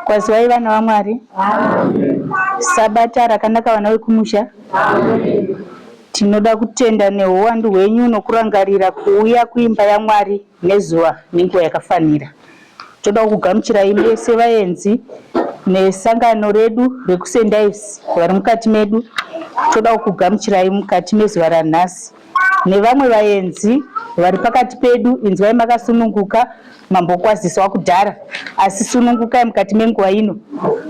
Kwazivai vana vaMwari. Sabata rakanaka vana vekumusha. Tinoda kutenda neuwandu hwenyu nokurangarira kuuya kuimba yaMwari nezuva nenguva yakafanira. Toda kugamuchirai mese vaenzi nesangano redu rekuSt. Ives vari mukati medu. Toda kugamuchirai mukati mezuva ranhasi nevamwe vaenzi vari pakati pedu. Inzwai makasununguka, mambokwaziswa kudhara, asi sunungukai mukati menguva ino,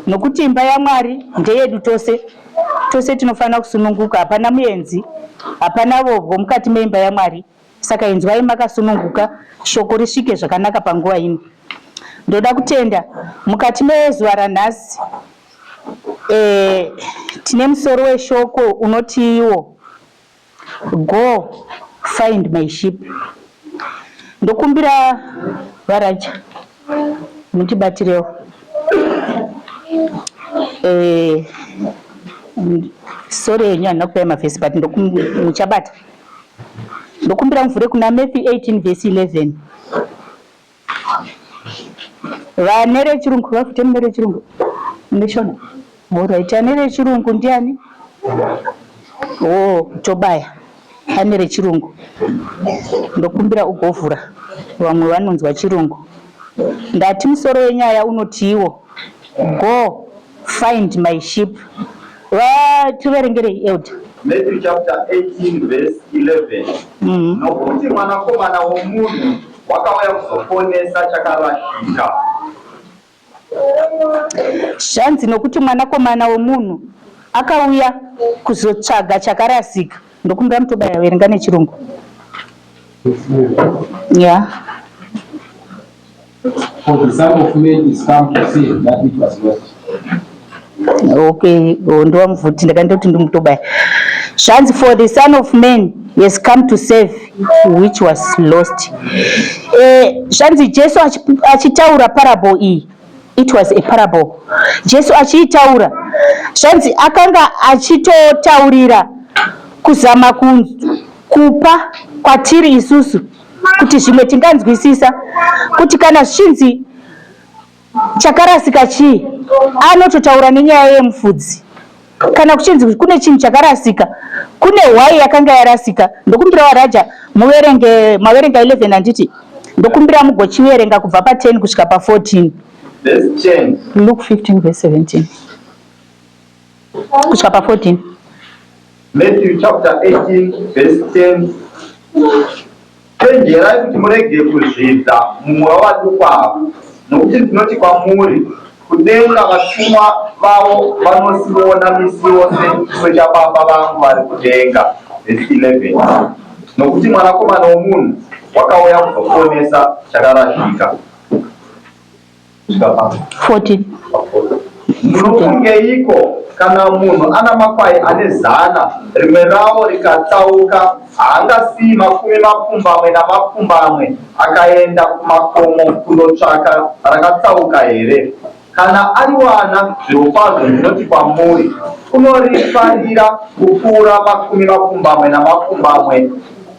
nokuti imba yaMwari ndeyedu tose. Tose tinofanira kusununguka, hapana muenzi, hapana vobvo mukati meimba yaMwari. Saka inzwai makasununguka, shoko risvike zvakanaka panguva ino. Ndoda kutenda mukati mezuva ranhasi tine musoro weshoko unoti iwo go find my sheep. Ndokumbira varaja mutibatirewo. Sorry yenyu handina kupai mavhesi but muchabata. Ndokumbira muvhure kuna Matthew 18 verse 11. Vanere chirungu vafute munere chirungu ndishona. Alright, anere chirungu ndiani? Tobaya anere chirungu. Ndokumbira ugovhura, vamwe vanonzwa chirungu. Ndati musoro wenyaya unoti iwo go find my sheep. Tiverengerei Elder. Matthew chapter 18 verse 11. Nokuti mwanakomana womunhu wakauya kuzoponesa chakarashika. Zvanzi nokuti mwanakomana womunhu akauya kuzotsvaga chakarasika. Ndokumbira mutobaya verenga nechirungu. Yeah. For the Son of Man is come to see that which was lost. Okay, ndo mvuti ndakandoti ndimutobaya. Zvanzi for the Son of Man has come to save which was lost. Zvanzi Jesu achitaura parable iyi. It was a parable. Jesu achiitaura. Zvanzi akanga achitotaurira kuzama kupa kwatiri isusu kuti zvimwe tinganzwisisa kuti kana zvichinzi chakarasika chii, anototaura nenyaya yemufudzi. Kana kuchinzi kune chinhu chakarasika, kune hwai yakanga yarasika. Ndokumbira waraja maverenga 11 handiti. Ndokumbira mugochiverenga kubva pa10 kusvika pa14. Luke 15 verse 17 kusvika pa14. Matthew chapter 18 verse 10. Tenjerai kuti murege kuzvidza mumwe wavaduku ava, nokuti ndinoti kwamuri kudenga vatumwa vavo vanosiona misi yose chiso chaBaba vangu vari kudenga. Verse 11. Nokuti mwanakomana womunhu wakauya kuzoponesa chakarashika. 14. Munofungeiko kana munhu ana makwai ane 100 rimwe ravo rikatsauka, haangasii 20 akaenda kumakomo kunotsvaka rakatsauka here? Kana ariwana, zvirokwazvo ndinoti kwamuri, unorifanira kupfuura 20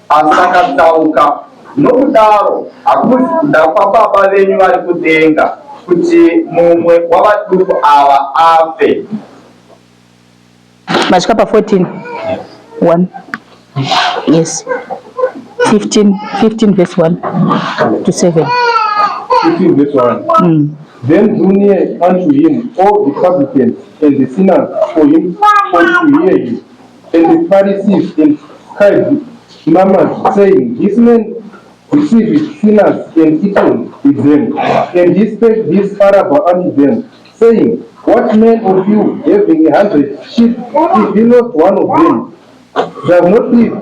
asakatsauka. Nokudaro hakuzi kuda kwaBaba venyu vari kudenga kuti mumwe wavaduku ava afe. Masvika pa14. 1. Yes. 15 verse 1 to 7. 15 verse 1. Then drew near unto him all the publicans and the sinners for to hear him. And the Pharisees and scribes murmured, saying, This man receiveth sinners and eateth with them. And he spake this parable unto them, saying, What man of you, having 100 sheep, if he lost one of them, does not leave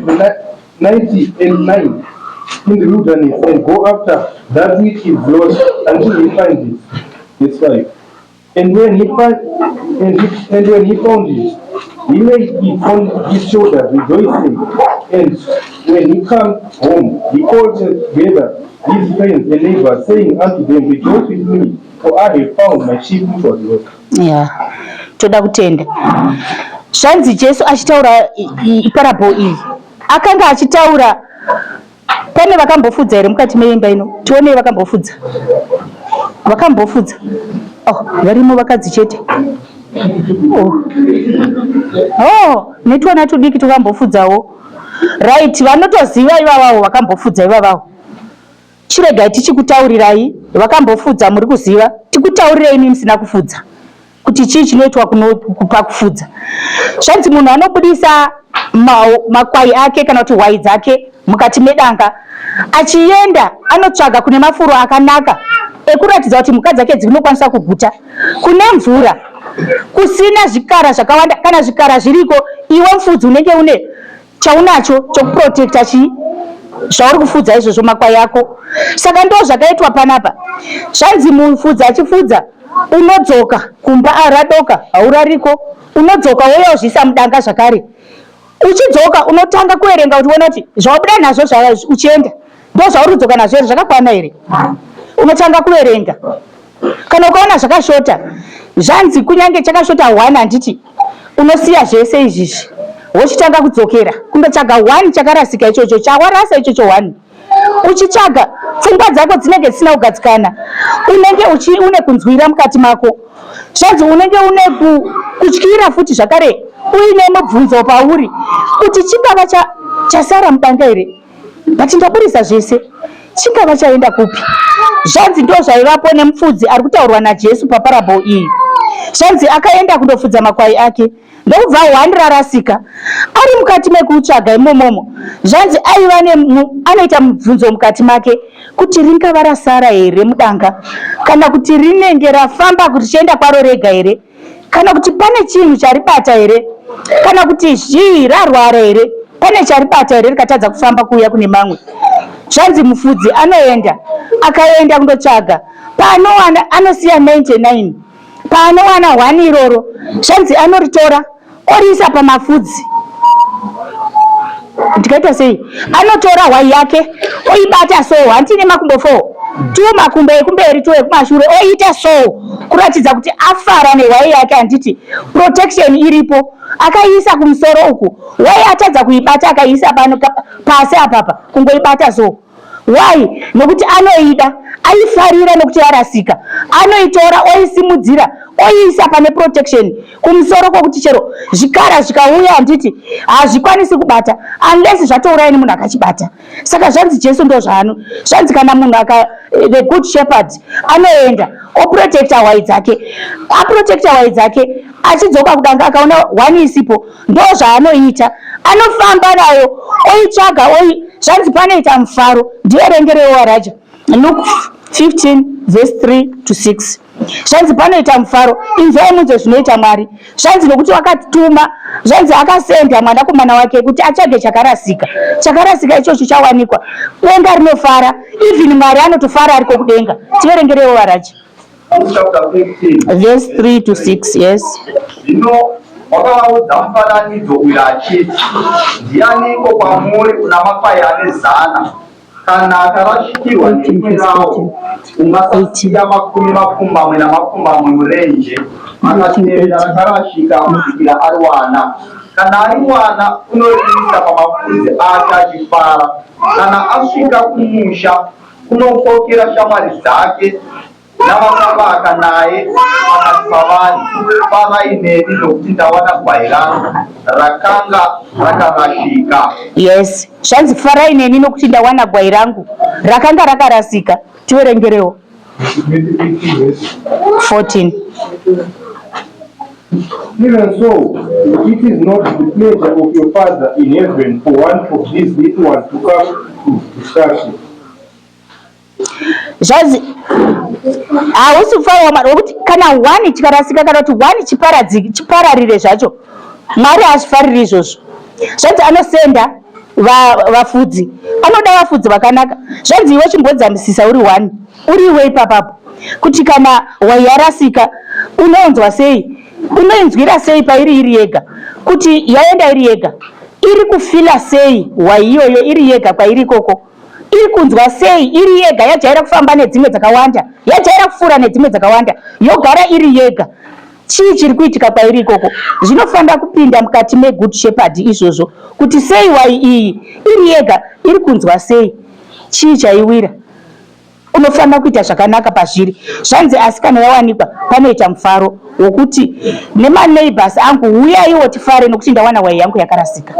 the 99 in the wilderness and go after that which is lost until he finds it? Verse 5. And when he found it, he laid it on his shoulder, rejoicing. And when he came home, he called together his friends and neighbors, saying unto them, Rejoice with me, for I have found my sheep which was lost. Yeah. Toda kutenda. Zvanzi Jesu achitaura iparable iyi. Akanga achitaura, pane vakambofudza here mukati meimba ino? Tione vakambofudza. Vakambofudza. Varimo vakadzi chete. Netwana tudiki tukambofudzawo. Right, vanotoziva ivavavo vakambofudza ivavavo. Chiregai tichikutaurirai vakambofudza muri kuziva. Tikutaurirei imi musina kufudza. Kuti chii chinoitwa kupa kufudza. Zvanzi munhu anobudisa makwai ake kana kuti hwai dzake mukati medanga achienda anotsvaga kune mafuro akanaka ekuratidza kuti mhuka dzake dzinokwanisa kuguta, kune mvura, kusina zvikara zvakawanda. Kana zvikara zviriko, iwe mufudzi unenge une chaunacho chokuprotekta zvauri kufudza izvozvo makwai ako. Saka ndo zvakaitwa panapa. Zvanzi mufudzi achifudza unodzoka kumba aradoka, haurariko, unodzoka woyozvisa mudanga zvakare. Uchidzoka unotanga kuerenga kuti uone kuti zvabuda nazvo uchienda ndo zvauri kudzoka nazvo here zvakakwana here. Unotanga kuerenga. Kana ukaona zvakashota, zvanzi kunyange chakashota 1 handiti unosiya zvese izvizvi wochitanga kudzokera kundotsvaga 1 chakarasika ichocho chawarasa ichocho 1. Uchitsvaga pfungwa dzako dzinenge dzisina kugadzikana, unenge une kunzwira mukati mako. Zvanzi unenge une kutyira futi zvakare, uine mubvunzo pauri kuti chingava chasara mudanga here, but ndaburisa zvese, chingava chaenda kupi. Zvanzi ndo zvaivapo nemufudzi ari kutaurwa naJesu paparable iyi. Zvanzi akaenda kundofudza makwai ake, ndokubva 1 rarasika. Ari mukati mekutsvaga imomomo, zvanzi anoita mubvunzo mukati make kuti ringava rasara here mudanga, kana kuti rinenge rafamba kuti chienda kwaro rega here, kana kuti pane chinhu charibata here, kana kuti zvii rarwara here, pane charibata here rikatadza kufamba kuuya kune mamwe. Zvanzi mufudzi akaenda kundotsvaga, paanowana anosiya 99, paanowana 1 iroro, zvanzi anoritora oriisa pamafudzi. Ndikaita sei? Anotora hwai yake oibata so, handine makumbo 4, 2 makumbo ekumberi 2 ekumashure, oita so kuratidza kuti afara nehwai yake. Handiti protection iripo, akaiisa kumusoro uku, hwai atadza kuibata akaiisa pasi apapa kungoibata so. Why? Nokuti anoida, aifarira nokuti yarasika, anoitora oisimudzira oiisa pane protection kumusoro kwokuti chero zvikara zvikauya handiti hazvikwanisi kubata unless zvatouraya nemunhu akachibata. Saka zvanzi Jesu ndo zvano. Zvanzi kana munhu the good shepherd anoenda oprotecta hwai dzake, aprotecta hwai dzake, achidzoka kudanga akaona 1 isipo, ndo zvaanoita, anofamba nayo oitsvaga zvanzi panoita mufaro. Ndierengerewo waraja Luke 15 verse 3 to 6. Zvanzi panoita mufaro, inzwai munzwe zvinoita Mwari. Zvanzi nokuti wakatuma, zvanzi akasenda mwanakomana wake kuti atsvage chakarasika. Chakarasika ichocho chawanikwa, denga rinofara, even Mwari anotofara ariko kudenga. Tierengerewo waraja chapter 15 verse 3 to 6. Yes. Wakavaudza mufananidzo uyu achiti, ndianiko kwamuri una makwai ane 100, kana akarashikirwa nerimwe rawo ungasasiya 20 murenje akatevera rakarashika kusvikira ari wana. Kana ari wana unoriisa pamapfudzi ake achifara. Kana asvika kumusha unokokera shamwari dzake navakavaka naye pakati pavanhu, farai neni nokuti ndawana gwai rangu rakanga rakarashika. Yes, zvanzi farai neni nokuti ndawana gwai rangu rakanga rakarasika. Tiverengerewo 14. Even so, it is not the pleasure of your Father in heaven for one of these little ones to come to destruction. Zvazi hausi mufaro waMwari wokuti kana 1 chikarasika kana kuti 1 chipararire zvacho, Mwari haazvifariri izvozvo. Zvanzi anosenda vafudzi, anoda vafudzi vakanaka. Zvanzi iwe chimbodzamisisa uri 1 uri iwe ipapapo kuti kana hwai yarasika unoonzwa sei, unoinzwira sei pairi iri yega, kuti yaenda iri yega, iri kufila sei hwai iyoyo iri yega kwairi ikoko, iri kunzwa sei iri yega, yajaira kufamba nedzimwe dzakawanda, yajaira kufura nedzimwe dzakawanda, yogara iri yega. Chii chiri kuitika kwairi ikoko? Zvinofanira kupinda mukati megood shepherd izvozvo, kuti sei hwai iyi iri yega iri kunzwa sei, chii chaiwira. unofanira kuita zvakanaka pazviri. Zvanzi asikana yawanikwa panoita mufaro wokuti nemaneighbors angu uyaiwo tifare nokuti ndawana wai yangu yakarasika.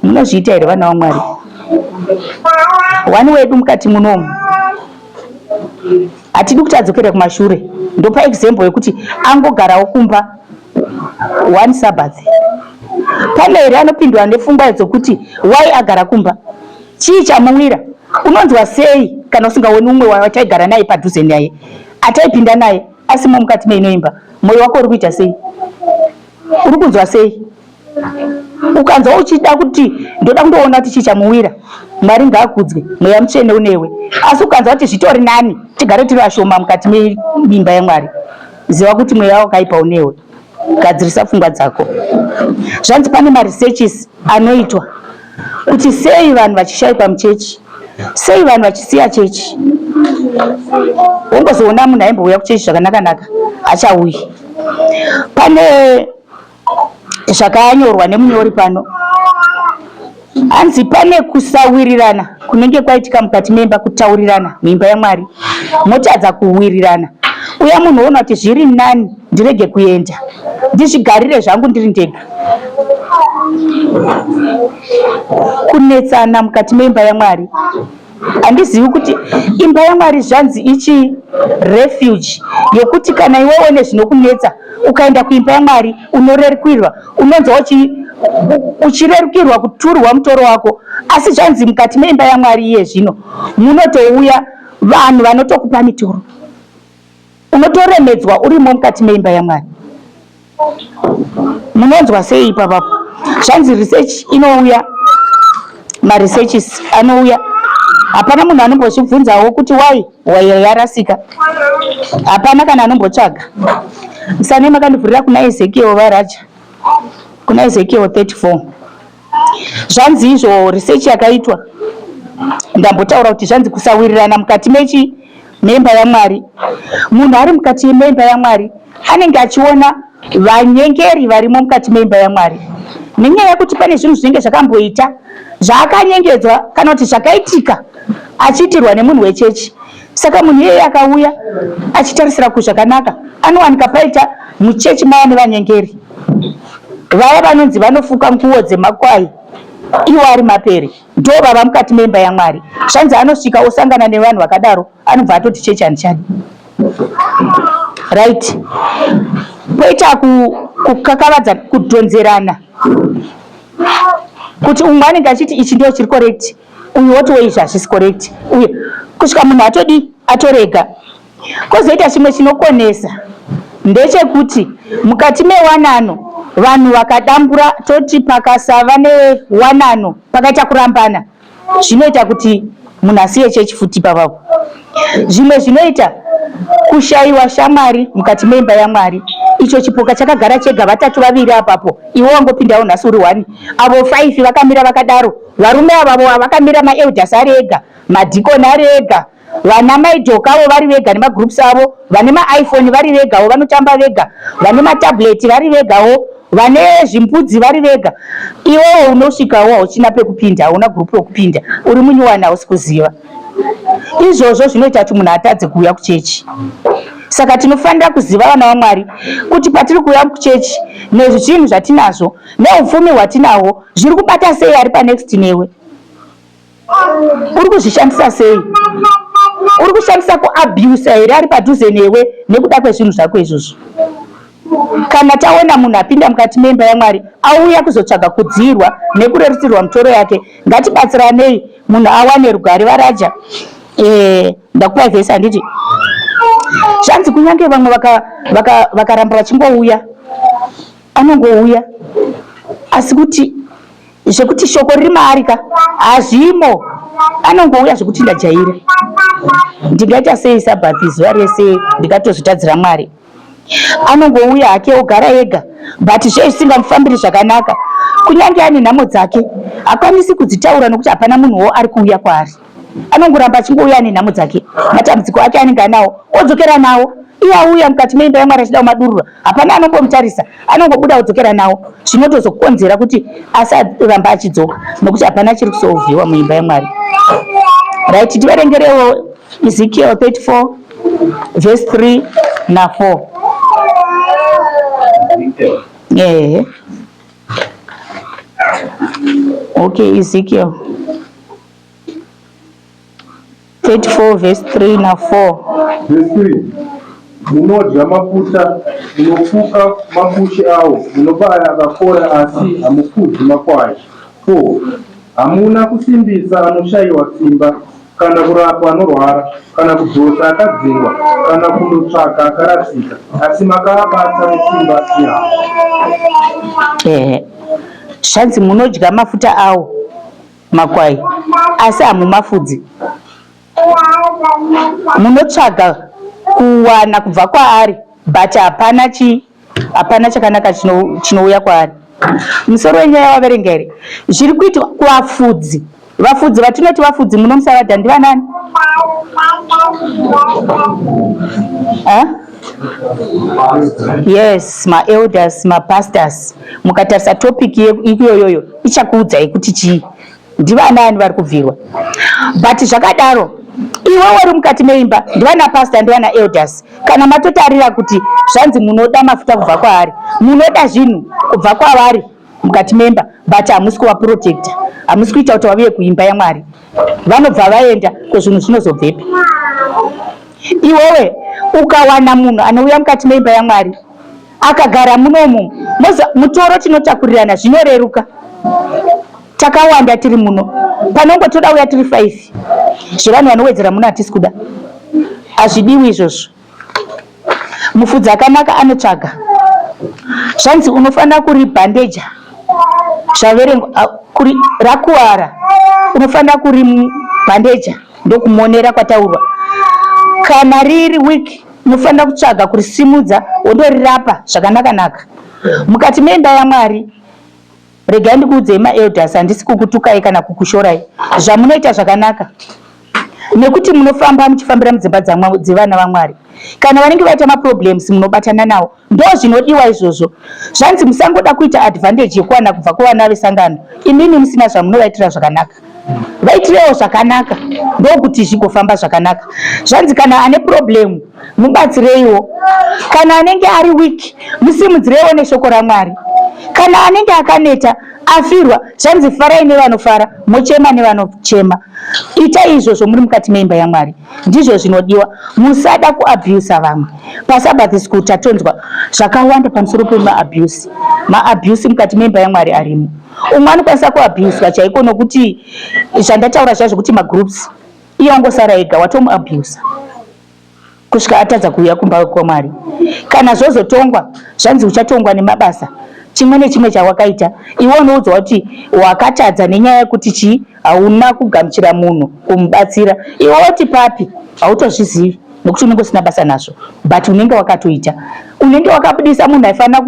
Munozviita here vana vaMwari? Wani wedu mukati munomu hatidi kuti adzokere kumashure. Ndopa example yekuti angogarawo kumba one Sabbath. Pane here anopindwa nepfungwa dzokuti wai agara kumba, chii chamuwira? Unonzwa sei kana usingaoni umwe wataigara naye padhuze naye, ataipinda naye, asi mukati meinoimba mwoyo wako uri kuita sei? Uri kunzwa sei? Ukanzwa uchida kuti ndoda kundoona kuti chii chamuwira, Mwari ngaakudzwe, mweya mutsvene unewe. Asi ukanzwa kuti zvitori nani tigare tiri vashoma mukati memimba yaMwari, ziva kuti mweya wakaipa unewe. Gadzirisa pfungwa dzako. Zvanzi pane maresearches anoitwa kuti sei vanhu vachishaipa muchechi, sei vanhu vachisiya chechi. Wongozoona munhu aimbouya kuchechi zvakanaka achauyi. Pane zvakanyorwa nemunyori pano, hanzi pane kusawirirana kunenge kwaitika mukati memba, kutaurirana muimba yaMwari, motadza kuwirirana. Uya munhu ona kuti zviri nani ndirege kuenda, ndizvigarire zvangu ndiri ndega. Kunetsana mukati meimba yaMwari. Handizivi kuti imba yaMwari zvanzi ichi refuge yokuti kana iwe one zvinokunetsa ukaenda kuimba yaMwari unorerukirwa, unonzwa uchirerukirwa kuturwa mutoro wako. Asi zvanzi mukati meimba yaMwari iye zvino munotouya vanhu vanotokupa mitoro, unotoremedzwa urimo mukati meimba yaMwari. Munonzwa sei ipapo? Zvanzi research inouya, maresearches anouya, hapana munhu anombozvibvunzawo kuti wai yarasika, hapana kana anombotsvaga. Musane makandivhurira kuna Ezekiel varaja, kuna Ezekiel 34. Zvanzi izvo research yakaitwa, ndambotaura kuti zvanzi kusawirirana mukati memba yaMwari. Munhu ari mukati memba yaMwari anenge achiona vanyengeri varimo mukati memba yaMwari, nenyaya yekuti pane zvinhu zvinenge zvakamboita zvaakanyengedzwa kana kuti zvakaitika achiitirwa nemunhu wechechi. Saka munhu iyeye akauya achitarisira kuzvakanaka, anowanika paita muchechi maya nevanyengeri vaya vanonzi vanofuka nguo dzemakwai, iwo ari mapere, ndo vava mukati memba yaMwari. Zvanzi anosvika osangana nevanhu vakadaro, anobva atoti chechi handichadi. Right? Poita kukakavadza, kudhonzerana, kuti umwe anenge achiti ichi ndio chiri correct, uyu wotiwo izvi hazvisi correct, uye kusvika munhu atorega. Kozoita chimwe chinokonesa ndechekuti mukati mewanano vanhu vakadambura, toti pakasava newanano, pakaita kurambana, zvinoita kuti munhu asiye chechi futi papapo. Zvimwe zvinoita kushayiwa shamwari mukati memba yaMwari. Icho chipoka chakagara chega, vatatu vaviri apapo, iwe wangopindawo nhasi uri 1, avo 5 vakamira vakadaro. Varume avavo vakamira maelders ari ega, madhikoni ari ega, vana maidhokavo vari vega nemagroups avo, vane maiphone vari vegawo vanotamba vega, vane matablet vari vegawo, vane zvimbudzi vari vega. Iwewo unosvikawo hauchina pekupinda, hauna group yokupinda, uri munyuwana hausi kuziva. Izvozvo zvinoita kuti munhu atadze kuuya kuchechi. Saka tinofanira kuziva vana vaMwari kuti patiri kuuya kuchechi nezvinhu zvatinazvo neupfumi hwatinahwo zviri kubata sei ari panext newe. Uri kuzvishandisa sei? Uri kushandisa kuabuse here ari padhuze newe nekuda kwezvinhu zvako izvozvo. Kana taona munhu apinda mukati memba yaMwari auya kuzotsvaga kudzirwa nekurerutsirwa mitoro yake, ngatibatsiranei munhu awane rugare. Varaja ndakupa vhesi handiti zvanzi kunyange vamwe vakaramba vachingouya, anongouya asi kuti zvekuti shoko riri maarika hazvimo, anongouya zvekuti ndajaira, ndingaita sei sabhathi zuva rese ndikatozvitadzira Mwari. Anongouya hake ogara ega, but zvei zvisingamufambiri zvakanaka. Kunyange ane nhamo dzake hakwanisi kudzitaura nokuti hapana munhuwo ari kuuya kwaari. Anongoramba achingouya ane nhamo dzake, matambudziko ake anenge anawo, odzokera nawo. Iye auya mukati meimba yaMwari achida kumadurura, hapana anombomutarisa, anongobuda odzokera nawo. Zvinotozokonzera kuti asaramba achidzoka nokuti hapana chiri kusolvhiwa muimba yaMwari. Right, tiverengerewo Ezekiel 34 verse 3 na 4. Yeah. Okay, Ezekiel 34 verse 3 na 4. Verse 3. Munodya mafuta, munofuka mafushi awo, munobaya akakora asi amufudzi makwai. 4. Hamuna kusimbisa anoshayiwa simba, kana kurapa anorwara, kana kudzosa akadzingwa, kana kundotsvaka akarasika, asi makaabata nesimba yavo. Zvanzi munodya mafuta awo makwai, asi hamumafudzi. Munotsvaga kuwana kubva kwaari, but hapana chakanaka chinouya kwaari. Musoro wenyaya waverenga here? Zviri kuitwa kuvafudzi. Vafudzi vatinoti vafudzi munomusaradha ndiva nani? Yes, ma-elders, ma-pastors. Mukatarisa topic iyoyoyo ichakuudzai kuti chii, ndiva nani vari kubvirwa. But zvakadaro iwe uri mukati meimba ndivana pastor ndivana elders, kana matotarira kuti zvanzi munoda mafuta kubva kwaari, munoda zvinhu kubva kwavari mukati memba, but hamusi kuvaprotecta, hamusi kuita kuti vaviye kuimba yaMwari, vanobva vaenda kuzvinhu zvinozobvepi. Iwewe ukawana munhu anouya mukati meimba yaMwari akagara munomu, mutoro tinotakurirana zvinoreruka. Takawanda tiri muno, panongotoda uya tiri 5 zvevanhu vanowedzera muno hatisi kuda, hazvidiwi izvozvo. Mufudzi akanaka anotsvaga. Zvanzi unofanira kuribhandeja, zvaverengwa rakuwara, unofanira kuribhandeja ndokumuonera kwataurwa. Kana riri wiki unofanira kutsvaga kurisimudza wondorirapa zvakanaka-naka. Mukati meimba yaMwari, regai ndikuudzei ma-elders, handisi kukutukai kana kukushorai, zvamunoita zvakanaka, nekuti munofamba muchifambira mudzimba dzevana vaMwari. Kana vanenge vaita maproblems munobatana nawo, ndo zvinodiwa izvozvo. Zvanzi musangoda kuita advantage yekuwana kubva kuvana vesangano, imini musina zvamunovaitira zvakanaka. Vaitirewo zvakanaka ndokuti zvigofamba zvakanaka. Zvanzi kana ane problem mubatsireiwo, kana anenge ari weak musimudzireiwo neshoko raMwari, kana anenge akaneta afirwa, zvanzi farai nevanofara, mochema nevanochema. Ita izvozvo muri mukati meimba yaMwari, ndizvo zvinodiwa. Musada kuabusa vamwe. Pasabath school tatonzwa zvakawanda pamusoro pemaabuse. Maabuse mukati meimba yaMwari arimo. Umwe anokwanisa kuabuswa chaiko nokuti zvandataura zvazvo kuti magroups, iye wangosara ega watomuabusa kusvika atadza kuuya kumba kwaMwari. Kana zvozotongwa, zvanzi uchatongwa nemabasa chimwe nechimwe chawakaita. Iwe unoudzwa kuti wakatadza nenyaya yekuti chii, hauna kugamuchira munhu kumubatsira. Iwe woti papi, hautozvizivi nokuti unenge usina basa nazvo, but unenge wakatoita. Unenge wakabudisa munhu aifanira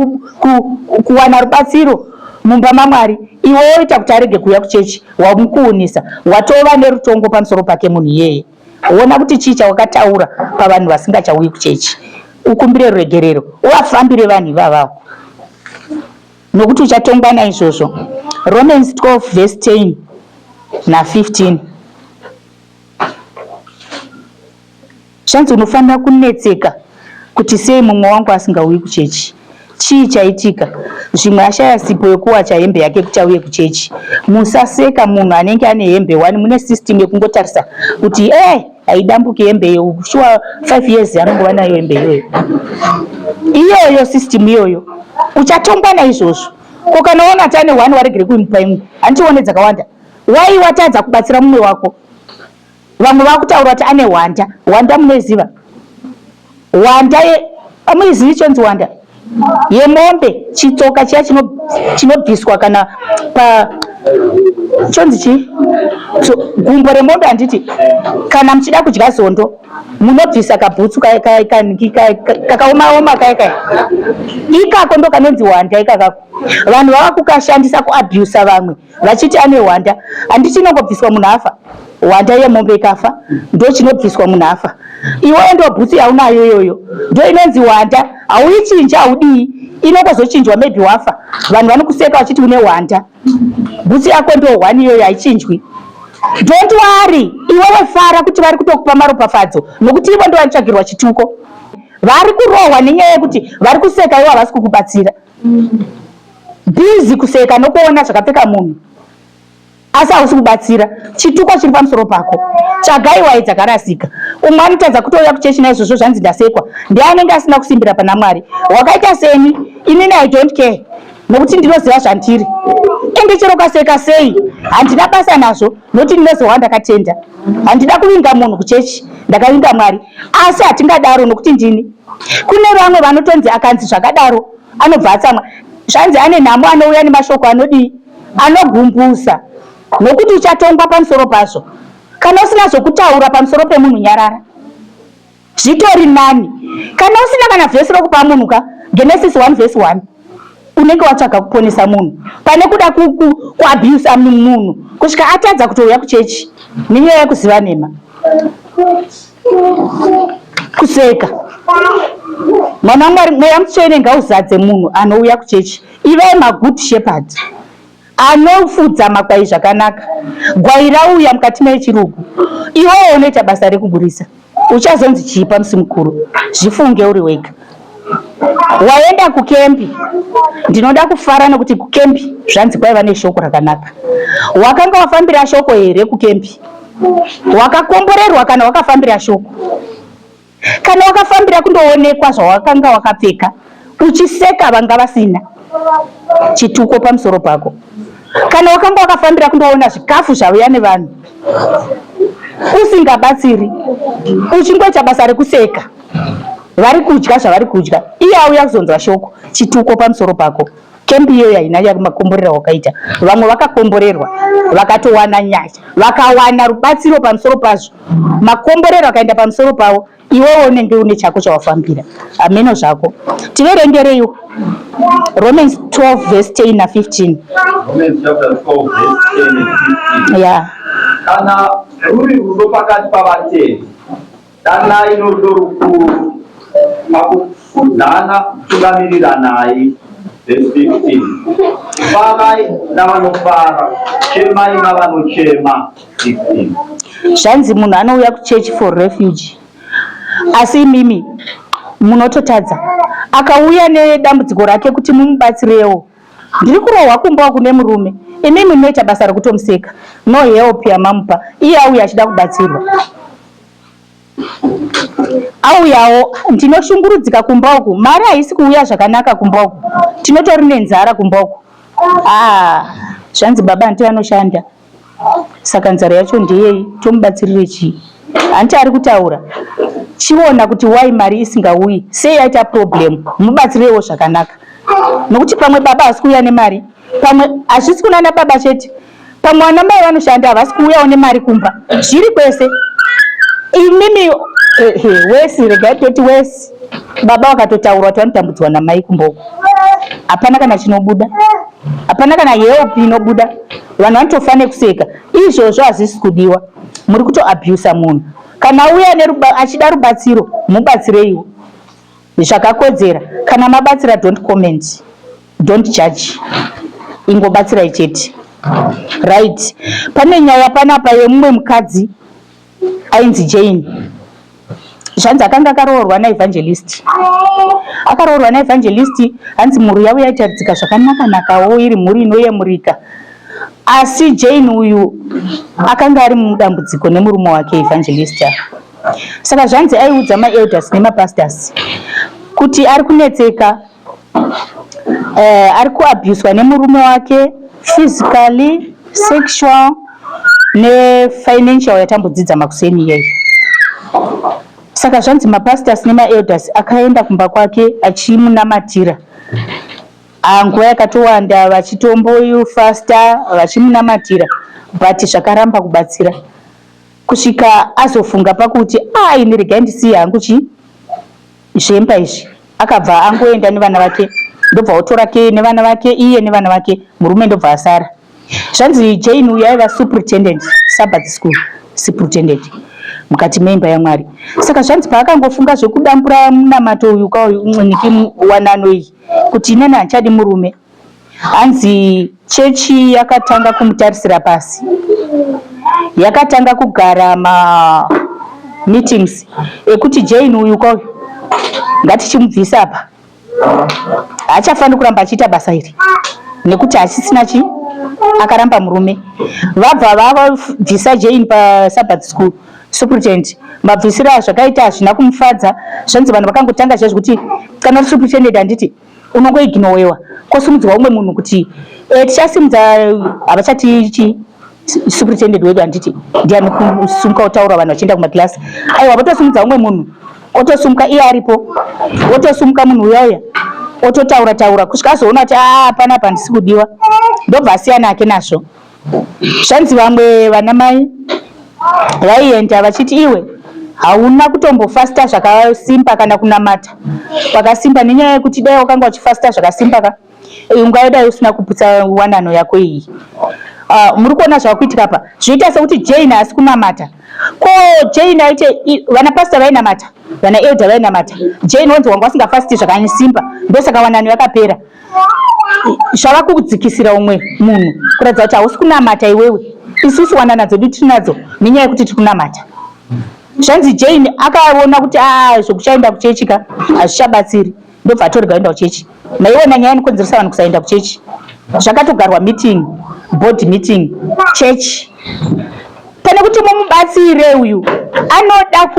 kuwana rubatsiro mumba maMwari, iwe woita kuti arege kuuya kuchechi, wamukuunisa, watova nerutongo pamusoro pake munhu iyeye. Uona kuti chii chawakataura pavanhu vasingachauyi kuchechi. Ukumbire ruregerero, uvafambire vanhu ivavavo, nokuti uchatongwa naizvozvo. Romans 12 verse 10 na 15. Zvanzi unofanira kunetseka kuti sei mumwe wangu asingauyi kuchechi. Chii chaitika? Zvimwe ashaya sipo yokuwacha hembe yake kuti auye kuchechi. Musaseka munhu anenge ane hembe 1, mune system yekungotarisa kuti haidambuke hembe iyo, shuwa 5 years anongova nayo hembe iyoyo. Iyoyo system iyoyo uchatongwa naizvozvo. Ukanaona kuti ane 1 waregere kuimupa imwe, handichione dzakawanda. Wai watadza kubatsira mumwe wako. Vamwe vakutaura kuti ane wanda. Wanda munoziva? Wanda amuizivi chonzi wanda? Yemombe, chitsoka chiya chinobviswa kana pa chonzi chii? Gumbo remombe handiti. Kana muchida kudya zondo, munobvisa kabhutsu kakaoma-oma kaya. Ikako ndo kanonzi wanda ikakako. Vanhu vava kukashandisa kuabusa vamwe, vachiti ane wanda. Handiti inongobviswa munhu afa. Wanda yemombe ikafa, ndo chinobviswa munhu afa. Iwe ndo bhutsu yaunayo iyoyo, ndo inonzi wanda. Hauichinja, haudii, inongozochinjwa maybe wafa. Vanhu vanokuseka vachiti une wanda. Bhutsu yako ndo 1 iyoyo, haichinjwi. Don't worry, iwewe fara kuti vari kutokupa maropafadzo nokuti ivo ndovantsvagirwa chituko. Vari kurohwa nenyaya yekuti vari kuseka ivo havasi kukubatsira. Busy kuseka nokuona zvakapfeka munhu asi hausi kubatsira. Chituko chiri pamusoro pako chagaiwai dzakarasika. Umwe anotadza kutouya kuchechi naizvozvo zvanzi ndasekwa. Ndianenge asina kusimbira pana Mwari. Wakaita seni, inini I don't care nokuti ndinoziva zvandiri. Ende chero kaseka sei handina basa nazvo nokuti ndinoziva ndakatenda. Handina kuvinga munhu kuchechi, ndakavinga Mwari. Asi hatingadaro nokuti ndini. Kune vamwe vanotonzi akanzi zvakadaro anobva atsamwa. Zvanzi ane nhamo anouya nemashoko anodii anogumbusa nokuti uchatongwa pamusoro pazvo. Kana usina zvokutaura pamusoro pemunhu nyarara. Zvitori nani. Kana usina kana vhesi rokupa munhu ka Genesis 1:1 unenge watsvaga kuponesa munhu pane kuda kuabuse munhu kusvika atadza kutouya kuchechi nenyaya yekuziva nhema. Kuseka. Mwana waMwari, mweya mutsvene ngauzadze munhu anouya kuchechi. Ivai magood shepherd anofudza makwai zvakanaka. Gwai rauya mukati mechirugu, iwewe unoita basa rekuburisa. Uchazonzi chipa musi mukuru. Zvifunge uri wega. Waenda kukempi, ndinoda kufara nokuti kukempi zvanzi kwaiva neshoko rakanaka. Wakanga wafambira shoko here kukempi? Wakakomborerwa kana wakafambira shoko? Kana wakafambira kundoonekwa zvawakanga wakapfeka uchiseka vanga vasina chituko pamusoro pako? Kana wakanga wakafambira kundoona zvikafu zvauya nevanhu usingabatsiri uchingoita basa rekuseka vari kudya zvavari kudya, iye auya kuzonzwa shoko, chituko pamusoro pako. Kempi iyo haina yamakomborera wakaita. Vamwe vakakomborerwa vakatowana nyaya, vakawana rubatsiro pamusoro pazvo, makomborero akaenda pamusoro pavo, iwewe unenge une chako chawafambira. Ameno zvako. Tiverengereiwo Romans 12:10 na 15. Romans chapter 12 verse 10 and 15. Yeah. Kana ruri rudo pakati pavatezi, danai norudo rukuru pakufudzana kutungamirira naye. Verse 15. Farai navanofara, chemai navanochema. 16. Zvanzi munhu anouya kuchechi for refuge. Asi mimi munototadza. Akauya nedambudziko rake kuti mumubatsirewo. Ndiri kurohwa kumba kune murume. Imimi munoita basa rekutomuseka. No help yamamupa. Iye auya achida kubatsirwa. Auyawo ndinoshungurudzika kumba uku. Mari haisi kuuya zvakanaka kumba uku. Tinotori nenzara kumba uku. Zvanzi baba ndiye anoshanda. Saka nzara yacho ndiyei, tomubatsirire chii? Hanti ari kutaura. Chiona kuti why mari isingauyi, sei yaita problem, mubatsirewo zvakanaka. Nokuti pamwe baba hasi kuuya nemari, pamwe hazvisi kuna baba chete. Pamwe ana mai vanoshanda havasi kuuyawo nemari kumba. Zviri kwese. Imimi wesi regai toti wesi. Baba wakatotaura twanotambudzwa namai kumba uko. Hapana kana chinobuda. Hapana kana help inobuda. Vanhu vanotofane kuseka. Izvozvo hazvisi kudiwa. Muri kuto abuse munhu. Kana uya achida rubatsiro, mubatsireiwo. Zvakakodzera. Kana mabatsira don't comment. Don't judge. Ingobatsirai chete. Right. Pane nyaya panapa yemumwe mukadzi ainzi Jane. Zvanzi akanga akaroorwa naEvangelist. Akaroorwa naEvangelist, hanzi mhuri yavo yaitaridzika zvakanaka-nakawo iri mhuri inoyemurika. Asi Jane uyu akanga ari mudambudziko nemurume wake Evangelist. Saka zvanzi aiudza maelders nemapastors kuti ari kunetseka, ari kuabuswa nemurume wake physically, sexual nefinancial yatambodzidza makuseni iyeyi. Saka zvanzi mapastors nemaelders akaenda kumba kwake achimunamatira. Nguva yakatowanda vachitomboifasta vachimunamatira, but zvakaramba kubatsira. Kusvika azofunga pakuti ini regai ndisiye hangu zvemba izvi. Akabva angoenda nevana vake, ndobva otora ke nevana vake, iye nevana vake, murume ndobva asara. Zvanzi Jane uyu aiva superintendent, Sabbath school superintendent mukati meimba yaMwari. Saka zvanzi paakangofunga zvekudambura munamato uyu niki wanano iyi kuti inene hanchadi murume, hanzi chechi yakatanga kumutarisira pasi yakatanga kugara meetings ekuti Jane uyu kwa ngatichimubvisa apa, hachafanira kuramba achiita basa iri nekuti hachisina akaramba murume. Vabva vavabvisa Jane paSabbath school, superintendent mabvisiro zvakaita hazvina kumufadza. Zvanzi vanhu vakangotanga chaizvo kuti kana superintendent handiti unongoignowewa kosimudzwa umwe munhu kuti tichasimudza havachati superintendent wedu handiti ndiani kusumuka utaura vanhu vachienda kumakilasi. Aiwa votosumudza umwe munhu otosumuka iye aripo, otosumuka munhu uyauya ototaura kusvika azoona kuti hapana apa handisi kudiwa, ndobva asiyana ake nazvo. Zvanzi vamwe vanamai vaienda vachiti iwe hauna kutombofasta zvakasimba kana kunamata kwakasimba nenyaya yekuti dai wakanga uchifasta zvakasimba ungaidai usina kuputsa wanano yako iyi. Muri kuona zvakuitika apa zvoita sekuti Jane haasi kunamata. Ko Jane aite vanapasta vainamata, vana elder vainamata, Jane wanzi wanga wasingafasti zvakasimba ndosaka wanano yakapera. Zvava kukudzikisira umwe munhu kuratidza kuti hausi kunamata iwewe, isusu wanana dzedu tinadzo nenyaya yekuti tiri kunamata. Zvanzi Jane akaona kuti zvokuchaenda kuchechika hazvichabatsiri, ndobva atorega kuenda kuchechi. Maiona nyaya inokonzeresa vanhu kusaenda kuchechi. Zvakatogarwa meeting, board meeting, church. Pane kuti mumubatsire uyu anoda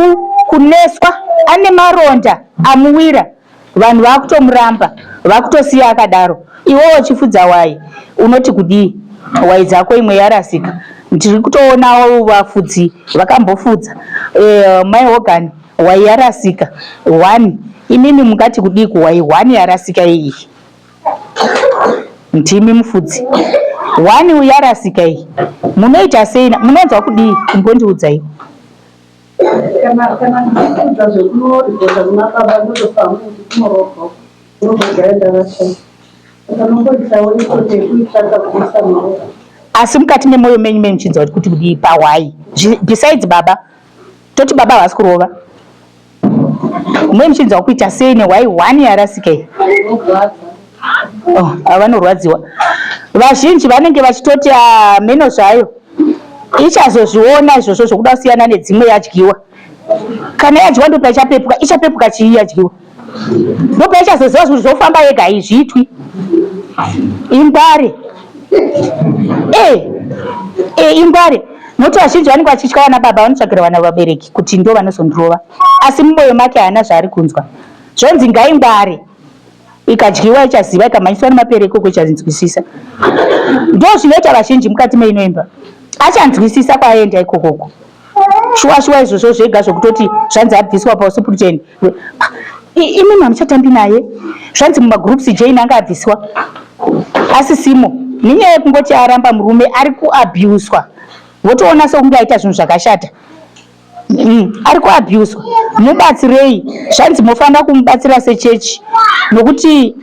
kuneswa, ane maronda amuwira, vanhu vakutomuramba, vakutosiya akadaro. Iwewe chifudza wai unoti kudii? Wai dzako imwe yarasika. Ndiri kutoonawo vafudzi vakambofudza mai Hogan wai yarasika 1. Imimi mungati kudii kuwai 1 yarasika iyi? Ndimi mufudzi 1 yarasika iyi munoita sei? Munonzwa kudii? Kumbondiudza iwo. Kana ndikuudza zvekunorigodza kuna baba ndotofamba kuti kunorogwa unogogaenda rasha akanongoisawo ikote kuitsvaka kuisa murova. Asi mukati memwoyo menyu memuchinzwa kuti kudii pawai besides baba? Toti baba havasi kurova mwe muchinzwa kuita sei newai 1 yarasika iyi? Vanorwadziwa vazhinji vanenge vachitoti meno zvayo ichazozviona izvozvo zvokuda kusiyana nedzimwe yadyiwa. Kana yadyiwa ndopa ichapepuka, ichapepuka chii yadyiwa? Ndopa ichazoziva kuti zvofamba yega izvitwi. Ingware ingware. Noti vazhinji vanenge vachitya vana baba vanotsvagira vana vabereki kuti ndo vanozondrova, asi mumwoyo make haana zvaari kunzwa. Zvonzi ngaingware, ikadyiwa ichaziva, ikamhanyiswa nemapereko ichazinzwisisa. Ndo zvinoita vazhinji mukati meinoimba, achanzwisisa kwaenda ikokoko. Shuwa izvozvo zvega zvokutoti zvanzi abviswa pausupuriteni, imimi hamuchatambi naye. Zvanzi mumagroups Jane anga abviswa, asi simo nenyaya yekungoti aramba murume ari kuabhuswa. Votoona sekunge aita zvinhu zvakashata, ari kuabhuswa. Mubatsirei? Zvanzi mofanira kumubatsira sechechi, nokuti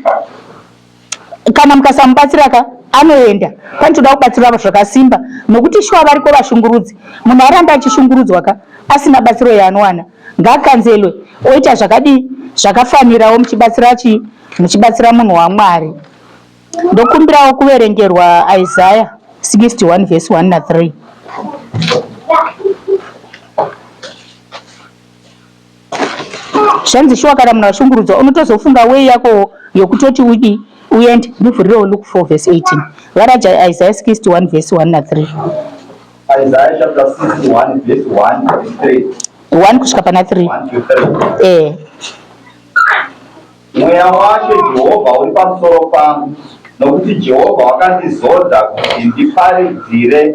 kana mukasamubatsiraka anoenda. Panotoda kubatsira zvakasimba, nokuti shuwa variko vashungurudzi. Munhu aramba achishungurudzwa asina batsiro yaanowana, ngaakanzelwe oita zvakadii zvakafanirawo muchibatsira munhu waMwari. Ndokumbirawo kuverengerwa Isaiah 61 verse 1 na 3. Zvanzi shuwa kana munhu ashungurudzwa unotozofunga wei yako yokutoti uende. Ndivhurirewo Luke 4 verse 18. Varaja Isaiah 61 verse 1 na 3. Isaiah chapter 61 verse 1 to 3. 1 kusvika pana 3. 1 to 3. Mweya waShe Jehovha uri pamusoro pangu, nokuti Jehovha wakandizodza kuti ndiparidzire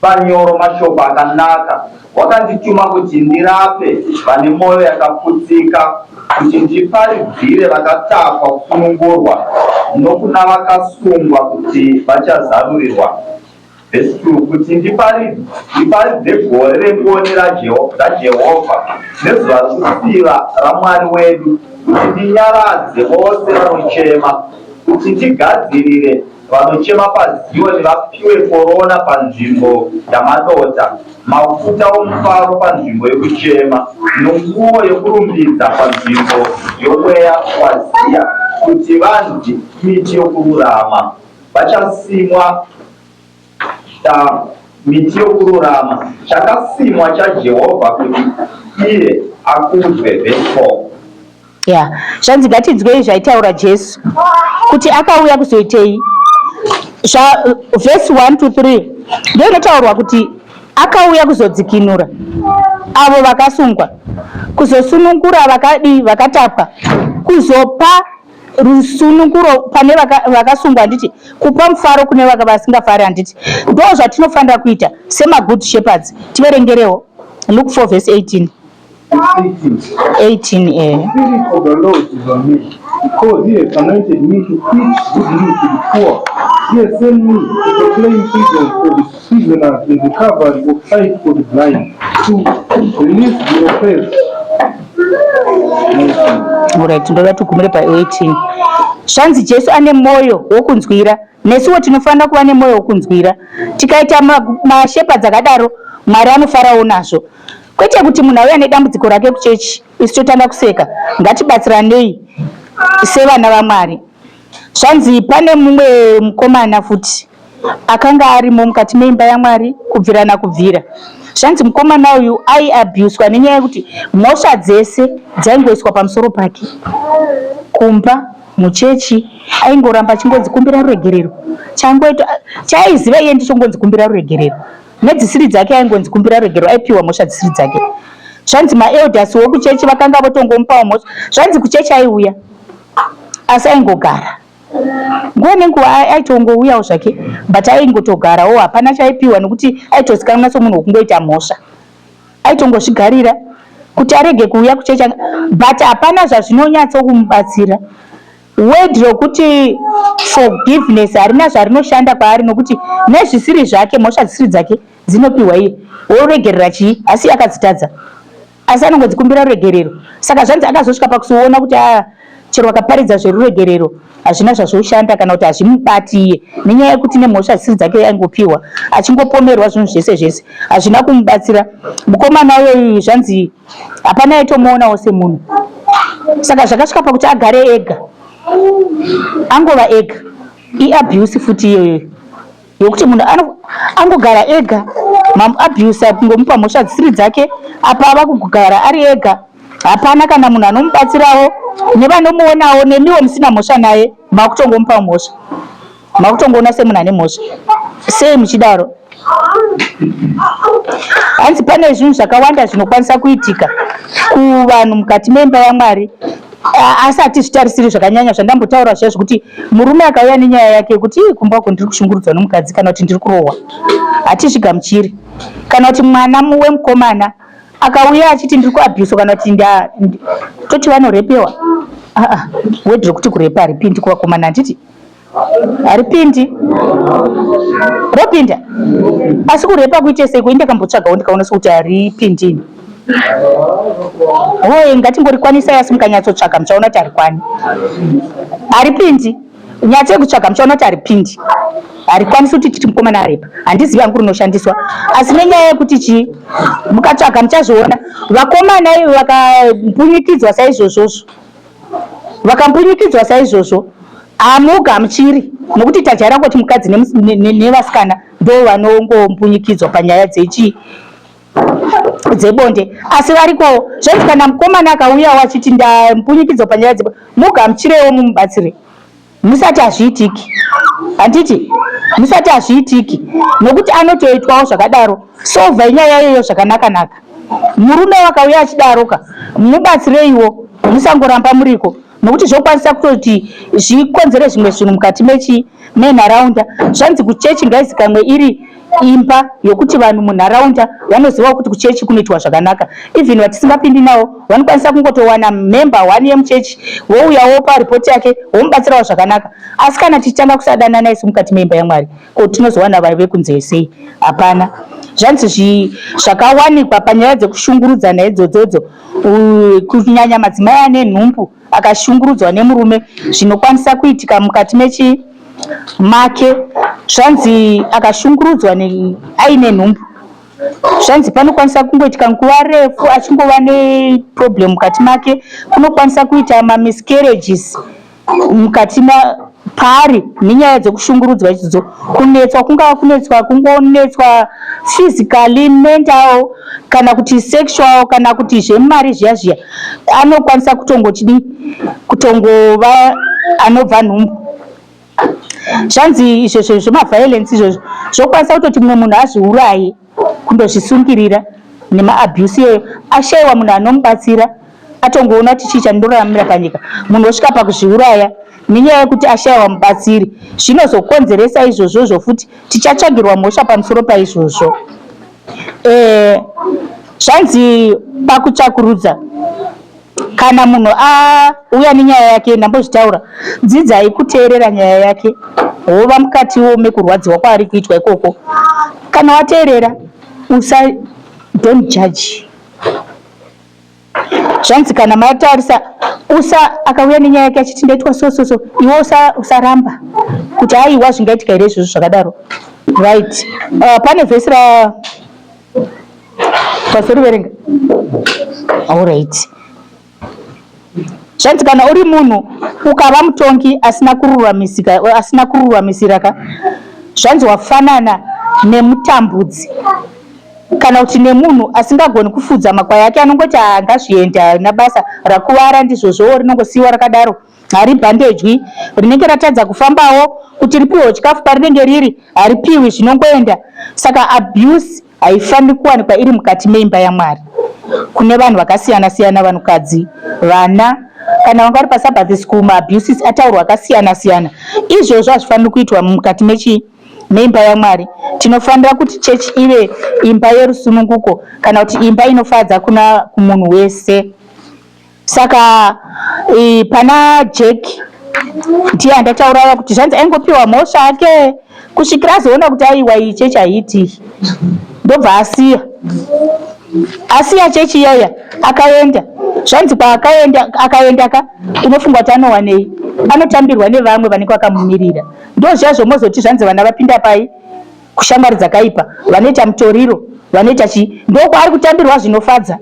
panyoro mashoko akanaka. Wakandituma kuti ndirape vane mwoyo yakaputsika, kuti ndiparidzire vakatakwa kusunungurwa, nokuna vakasungwa kuti vachazarurirwa. Verse 2, kuti ndiparidze gore rengoni raJehovha nezuva rokutsiva raMwari wedu, kuti ndinyaradze vose vanochema, kuti ndigadzirire vanochema paZioni vapiwe korona panzvimbo yamadota, mafuta omufaro panzvimbo yokuchema, nonguo yokurumbidza panzvimbo yomweya waZiya, kuti vanzi miti yokururama vachasimwa miti yokururama chakasimwa chaJehovha kuti iye akuzwe. Verse 4. Yeah, zvanzi ngatinzwei zvaitaura Jesu kuti akauya kuzoitei. Verse 1 to 3 ndio inotaurwa kuti akauya kuzodzikinura avo vakasungwa, kuzosunungura vakatapwa, kuzopa rusununguro pane vakasungwa, handiti kupa mufaro kune vasingafari, handiti ndo zvatinofanira kuita sema good shepherds. Tiverengerewo Luke 4 verse 18. 18. Spirit of the Lord is on me, because he has anointed me to preach good news to the poor. He has sent me to proclaim freedom for the prisoners and recovery of sight for the blind, to release the oppressed. Alright, ndoda tugumire pa 18. Zvanzi Jesu ane mwoyo wokunzwira, nesuwo tinofanira kuva nemwoyo wokunzwira. Tikaita mashepherds akadaro, Mwari anofarawo nazvo. Kwete kuti munhu auya nedambudziko rake kuchechi isu totanga kuseka. Ngatibatsiranei sevana vaMwari. Zvanzi pane mumwe mukomana futi akanga arimo mukati meimba yaMwari kubvira nakubvira. Zvanzi mukomana uyu aiabhuswa nenyaya yekuti mhosva dzese dzaingoiswa pamusoro pake. Kumba muchechi aingoramba achingodzikumbira ruregerero. Chaiziva iye ndichongodzikumbira ruregerero. Nedzisiri dzake aingondzikumbira ruregerero, aipiwa mhosva dzisiri dzake. Zvanzi maelders wokuchechi vakanga votongomupawo mhosva. Zvanzi kuchechi aiuya asi aingogara. Nguva nenguva aitongouyawo zvake, but aingotogarawo, hapana chaipiwa nekuti aitozikanwa somunhu wokungoita mhosva. Aitongozvigarira kuti arege kuuya kuchechi, but hapana zvazvinonyatsokumubatsira. Word rokuti forgiveness harina zvarinoshanda kwaari, nokuti nezvisiri zvake, mhosva dzisiri dzake dzinopiwa iye. Woregerera chii? Asi akadzitadza, asi anongodzikumbira ruregerero. Saka zvanzi akazosvika pakuzoona kuti chero vakaparidza zveruregerero hazvina zvazvoshanda kana kuti hazvimubati iye, nenyaya yekuti nemhosva dzisiri dzake aingopiwa, achingopomerwa zvinhu zvese zvese, hazvina kumubatsira. Mukomana uyoyu zvanzi hapana aitomuonawo semunhu. Saka zvakasvika pakuti agare ega, angova ega. Iabuse futi iyoyo yokuti munhu angogara ega, mamuabuse kungomupa mhosva dzisiri dzake, apa ava kugara ari ega. Hapana kana munhu anomubatsirawo, nevanomuonawo, nemiwo musina mhosva naye makutongomupa mhosva, makutongoona semunhu ane mhosva. Sei muchidaro? Hanzi pane zvinhu zvakawanda zvinokwanisa kuitika kuvanhu mukati memba yaMwari asati zvitarisiri zvakanyanya. Zvandambotaura zvezvo kuti murume akauya nenyaya yake kuti kumba uko ndiri kushungurudzwa nomukadzi kana kuti ndiri kurohwa, hatizvigamuchiri. Kana kuti mwana wemukomana akauya achiti ndiri kuabhuswa kana kuti toti vanorepewa. Word rokuti kurepa haripindi kuvakomana, handiti haripindi, ropinda. Asi kurepa kuite sei? Ndakambotsvagawo ndikaona sekuti haripindini. Hoye ngatingorikwanisa asi mukanyatsotsvaga muchaona kuti harikwani, haripindi. Nyatsei kutsvaga muchaona kuti haripindi, harikwanisi kuti titi mukomana arepa. Handizivi hangu rinoshandiswa, asi nenyaya yekuti chii, mukatsvaga muchazviona. Vakomana ivo vakampunikidzwa saizvozvozvo, vakampunyikidzwa saizvozvo, hamugamuchiri, nokuti tajara kuti mukadzi nevasikana ndo vanongompunyikidzwa panyaya dzebonde. Asi variko zvenzi kana mukomana akauyawo achiti ndampunyikidzwa panyaya dzebonde, mugamuchirewo mumubatsire, musati hazviitiki, handiti musati hazviitiki, nokuti anotoitwawo zvakadaro. Solva inyaya iyoyo zvakanaka-naka. Murume wakauya achidaroka, mubatsireiwo, musangoramba muriko, nokuti zvokwanisa kutoti zvikonzere zvimwe zvinhu mukati menharaunda. Zvanzi kuchechi ngaizikanwe iri imba yokuti vanhu munharaunda vanoziva kuti kuchechi kunoitwa zvakanaka. Even vatisingapindi navo vanokwanisa kungotowana member 1 yemuchechi, wouyawo paripoti yake womubatsirawo zvakanaka. Asi kana tichitanga kusadanana isu mukati meimba yaMwari, ko tinozowana vaive kunze sei? Hapana. Zvanzi zvakawanikwa panyaya dzekushungurudzana idzodzo, kunyanya madzimai ane nhumbu akashungurudzwa nemurume, zvinokwanisa kuitika mukati make. Zvanzi akashungurudzwa aine nhumbu, zvanzi panokwanisa kungoitika nguva refu achingova neproblem mukati make. Kunokwanisa kuita miscarriages mukati pari nenyaya dzekushungurudzwa ichodzo, kunetswa kungava kunetswa kungonetswa physically, mental kana kuti sexual kana kuti zvemari zviya zviya, anokwanisa kutongova anobva nhumbu. Zvanzi izvozvo zvemaviolence izvozvo zvokwanisa kutoti mumwe munhu azviuraye kundozvisungirira nemaabuse iyoyo, ashayiwa munhu anomubatsira, atongoona kuti chii chandinoramira panyika, munhu osvika pakuzviuraya nenyaya yekuti ashayiwa mubatsiri. Zvinozokonzeresa izvozvo futi tichatsvagirwa mhosva pamusoro paizvozvo. Zvanzi pakutsvakurudza, kana munhu auya nenyaya yake, ndambozvitaura, dzidzai kuteerera nyaya yake, hova mukatiwo mekurwadziwa kwaari kuitwa ikoko. Kana wateerera, don't judge. Zvanzi kana matarisa, akauya nenyaya yake achiti ndaitwa so, iwe usaramba kuti aiwa zvingaitika here izvozvo zvakadaro. Right. Pane vhesi pasoriverenga. All right. Zvanzi kana uri munhu ukava mutongi asina kururamisira, zvanzi wafanana nemutambudzi kana kuti nemunhu asingagoni kufudza makwai ake, anongoti ngazvienda nabasa rakuvara ndizvozvo rinongosiyiwa rakadaro, haribhandejwi, rinenge ratadza kufambawo, kuti ripiwe chikafu parinenge riri haripiwi, zvinongoenda. Saka abuse haifaniri kuwanikwa iri mukati meimba yaMwari. Kune vanhu vakasiyana siyana, vanhukadzi, vana, kana vanga vari paSabbath school, maabuses ataurwa akasiyana siyana. Izvozvo hazvifaniri kuitwa mukati meimba yaMwari. Tinofanira kuti chechi ive imba yerusununguko, kana kuti imba inofadza kumunhu wese. Saka pana Jack ndiye andataurawa kuti zvanzi aingopiwa mhosva ake kusvikira azoona kuti aiwa iyi chechi haiti, ndobva asiya chechi iyoya akaenda. Zvanzi akaenda unofunga kuti anowanei? Anotambirwa nevamwe vanenge vakamumirira. Ndozviya zvomozoti zvanzi vana vapinda pai kushamwari dzakaipa, vanoita mutoriro, vanoita chii, ndokwaari kutambirwa zvinofadza,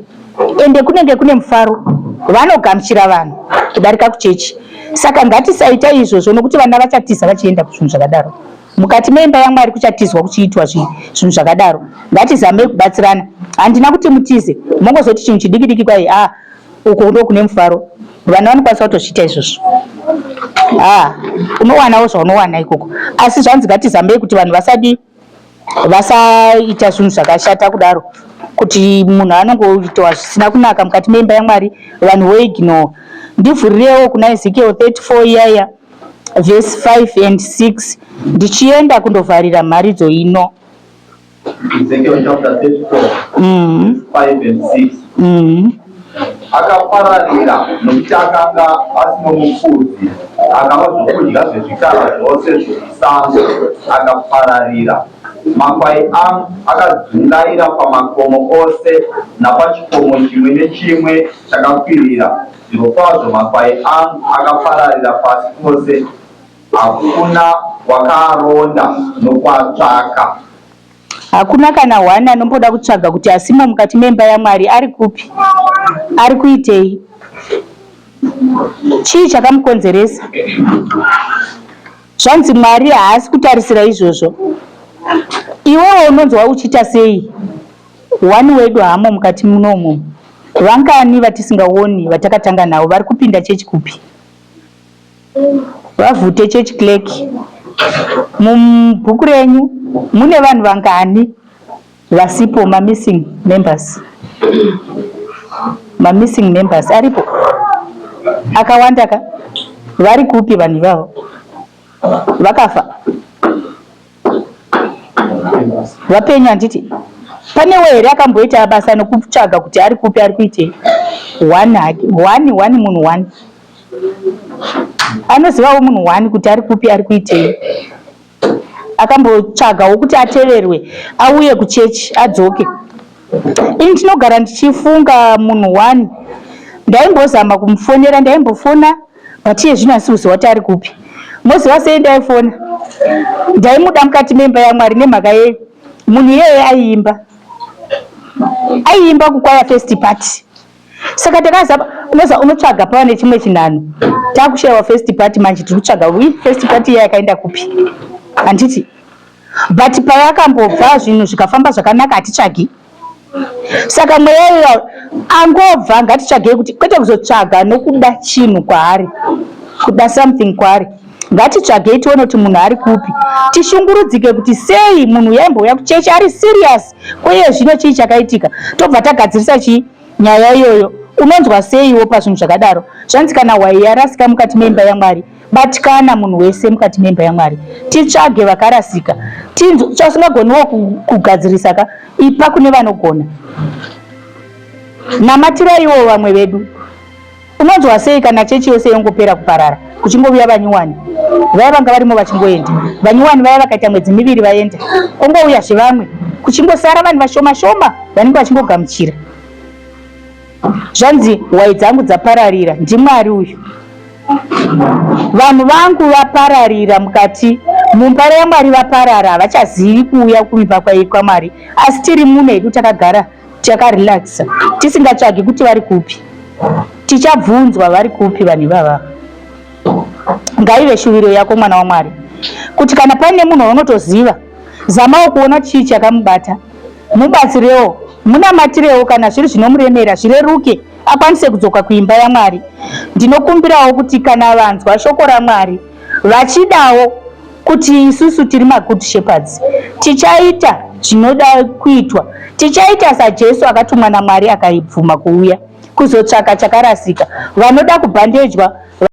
ende kunenge kune mufaro, vanogamuchira vanhu kudarika kuchechi. Saka ngatisaita izvozvo, nokuti vana vachatiza vachienda kuzvinhu zvakadaro. Mukati meimba yaMwari kuchatizwa kuchiitwa zvinhu zvakadaro. Ngatizamei kubatsirana. Handina kuti mutize mongozoti chinhu chidiki diki kwai uko ndo kune mufaro, vana vanokwanisa kutozviita izvozvo. Unowanawo zvaunowana ikoko, asi zvanzi ngatizamei kuti vanhu vasaita zvinhu zvakashata kudaro, kuti munhu anongoitwa zvisina kunaka mukati meimba yaMwari, vanhu voignore. Ndivhurirewo kuna Ezekiel 34 iyaya vhesi 5 and 6 ndichienda kundovharira mharidzo ino. Ezekiel chapter 34 5 and 6. Akapararira nokuti akanga asino mufudzi, akava zvokudya zvezvikara zvose zvechisango, akapararira. Makwai angu akadzungaira pamakomo ose napachikomo chimwe nechimwe chakakwirira. Zvirokwazvo makwai angu akapararira pasi pose, hakuna wakaaronda nokwatsvaka. Hakuna kana hwani anomboda kutsvaga kuti asimo mukati memba yaMwari ari kupi, ari kuitei, chii chakamukonzeresa. Zvanzi Mwari haasi kutarisira izvozvo. Iwewo unonzwa uchiita sei? Hwani wedu hamo mukati munomo. Vangani vatisingaoni vatakatanga navo vari kupinda chechi kupi? Vavhute chechi clerk. Mubhuku renyu mune vanhu vangani vasipo? Missing members aripo akawanda ka? Vari kupi vanhu ivavo? Vakafa? Vapenyu handiti? Panewo here akamboita basa nokutsvaga kuti ari kupi, ari kuitei? Hwani munhu hwani anozivawo munhu hwani kuti ari kupi, ari kuitei? Akambotsvagawo kuti ateverwe, auye kuchechi, adzoke. Ini ndinogara ndichifunga munhu hwani, ndaimbozama kumufonera, ndaimbofona batiye zvino asi uzowati ari kupi. Moziva sei ndaifona? Ndaimuda mukati memba yaMwari nemhaka yei? Munhu iyeye aiimba kukwaya first party, Saka takazapa unoza unotsvaga pane chimwe chinano. Takushayiwa first party manje tiri kutsvaga first party yakaenda kupi? Handiti. But payakambobva zvinhu zvikafamba zvakanaka hatitsvagi. Saka mweya angobva ngatitsvagei kuti kwete kuzotsvaga nokuda chinhu kwaari. Kuda something kwaari. Ngatitsvagei tione kuti munhu ari kupi. Tishungurudzike kuti sei munhu yaimbouya kuchechi ari serious. Uye zvino chii chakaitika. Tobva tagadzirisa nyaya iyoyo. Unonzwa seiwo pazvinhu zvakadaro. Zvanzi kana wai yarasika mukati memba yaMwari, batikana munhu wese mukati memba yaMwari. Titsvage vakarasika. Chasingagoniwo kugadzirisa ka ipa kune vanogona. Namatirayiwo vamwe vedu. Unonzwa sei kana chechi yose yongopera kuparara kuchingobuya vanyuwani. Vaya vanga varimo vachingoenda. Vanyuwani vaya vakaita mwedzi miviri vaenda. Ongouya zvevamwe. Kuchingosara vanhu vashoma shoma vanenge vachingogamuchira. Zvanzi wai dzangu dzapararira ndiMwari uyu. Vanhu vangu vapararira mukati mumba yaMwari vaparara havachazivi kuuya kumimba kwaMwari. Asi tiri muno hedu takagara takarelaxa tisingatsvagi kuti vari kupi. Tichabvunzwa vari kupi vanhu ivava. Ngaive shuviro yako mwana waMwari kuti kana pane munhu unotoziva zamawo kuona chii chakamubata mubatsirewo munamatirewo kana zviri zvinomuremera zvireruke akwanise kudzoka kuimba yaMwari. Ndinokumbirawo kuti kana vanzwa shoko raMwari vachidawo kuti isusu tiri magood shepherds tichaita zvinoda kuitwa. Tichaita saJesu akatumwa naMwari akaibvuma kuuya kuzotsvaka chakarasika. Vanoda kubhandejwa